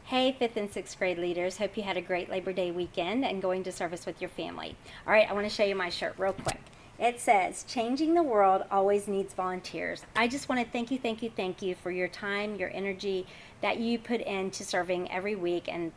Hey, 5th and 6th grade leaders. Hope you had a great Labor Day weekend and going to service with your family. All right, I want to show you my shirt real quick. It says, changing the world always needs volunteers. I just want to thank you for your time, your energy that you put into serving every week and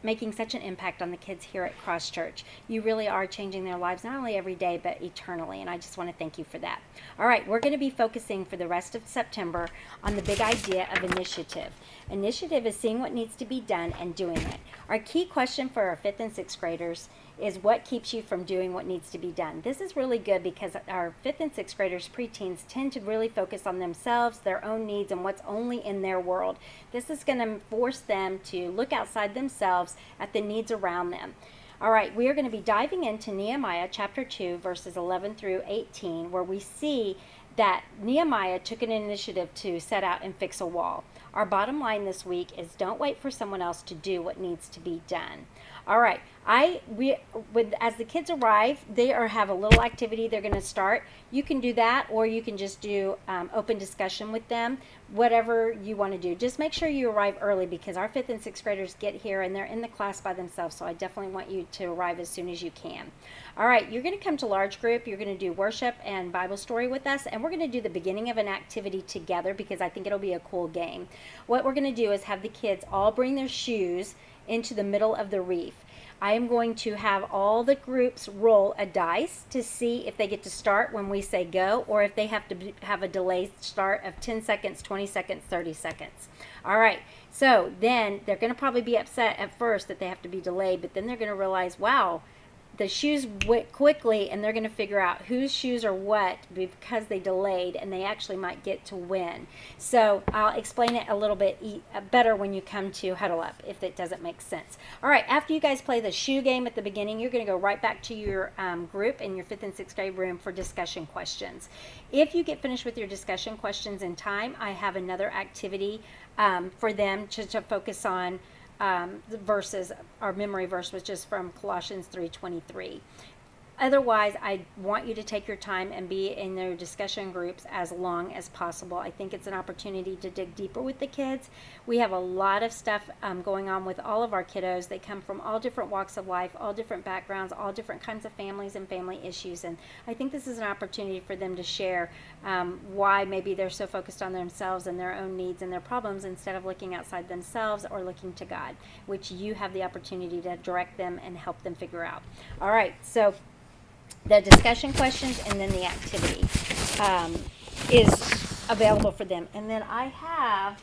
making such an impact on the kids here at Cross Church. You really are changing their lives, not only every day, but eternally, and I just want to thank you for that. All right, we're going to be focusing for the rest of September on the big idea of initiative. Initiative is seeing what needs to be done and doing it. Our key question for our 5th and 6th graders is what keeps you from doing what needs to be done. This is really good because our 5th and 6th graders, preteens, tend to really focus on themselves, their own needs, and what's only in their world. This is going to force them to look outside themselves at the needs around them. All right, we are going to be diving into Nehemiah chapter 2, verses 11 through 18, where we see that Nehemiah took an initiative to set out and fix a wall. Our bottom line this week is don't wait for someone else to do what needs to be done. All right, as the kids arrive, they have a little activity they're going to start. You can do that, or you can just do open discussion with them, whatever you want to do. Just make sure you arrive early because our 5th and 6th graders get here and they're in the class by themselves, so I definitely want you to arrive as soon as you can. All right, you're going to come to large group. You're going to do worship and Bible story with us, and we're going to do the beginning of an activity together because I think it'll be a cool game. What we're going to do is have the kids all bring their shoes into the middle of the reef. I am going to have all the groups roll a dice to see if they get to start when we say go, or if they have to have a delayed start of 10 seconds, 20 seconds, 30 seconds. All right, so then they're going to probably be upset at first that they have to be delayed, but then they're going to realize, wow, the shoes went quickly, and they're going to figure out whose shoes are what because they delayed, and they actually might get to win. So I'll explain it a little bit better when you come to Huddle Up, if it doesn't make sense. All right, after you guys play the shoe game at the beginning, you're going to go right back to your group in your 5th and 6th grade room for discussion questions. If you get finished with your discussion questions in time, I have another activity for them to focus on. The verses, our memory verse was just from Colossians 3:23. Otherwise, I want you to take your time and be in their discussion groups as long as possible. I think it's an opportunity to dig deeper with the kids. We have a lot of stuff going on with all of our kiddos. They come from all different walks of life, all different backgrounds, all different kinds of families and family issues. And I think this is an opportunity for them to share why maybe they're so focused on themselves and their own needs and their problems instead of looking outside themselves or looking to God, which you have the opportunity to direct them and help them figure out. All right, so the discussion questions and then the activity is available for them. And then I have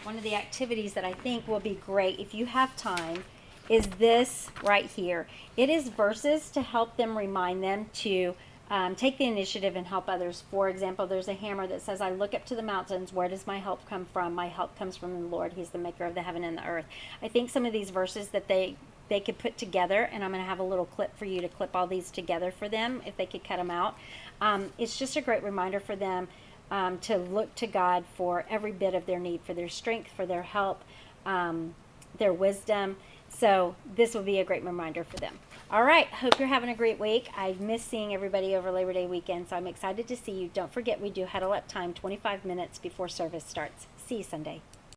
one of the activities that I think will be great if you have time is this right here. It is verses to help them, remind them to take the initiative and help others. For example, there's a hammer that says, I look up to the mountains. Where does my help come from? My help comes from the Lord. He's the maker of the heaven and the earth. I think some of these verses that they could put together, and I'm going to have a little clip for you to clip all these together for them if they could cut them out. It's just a great reminder for them to look to God for every bit of their need, for their strength, for their help, their wisdom. So this will be a great reminder for them. All right, hope you're having a great week. I miss seeing everybody over Labor Day weekend, so I'm excited to see you. Don't forget, we do Huddle Up time 25 minutes before service starts. See you Sunday.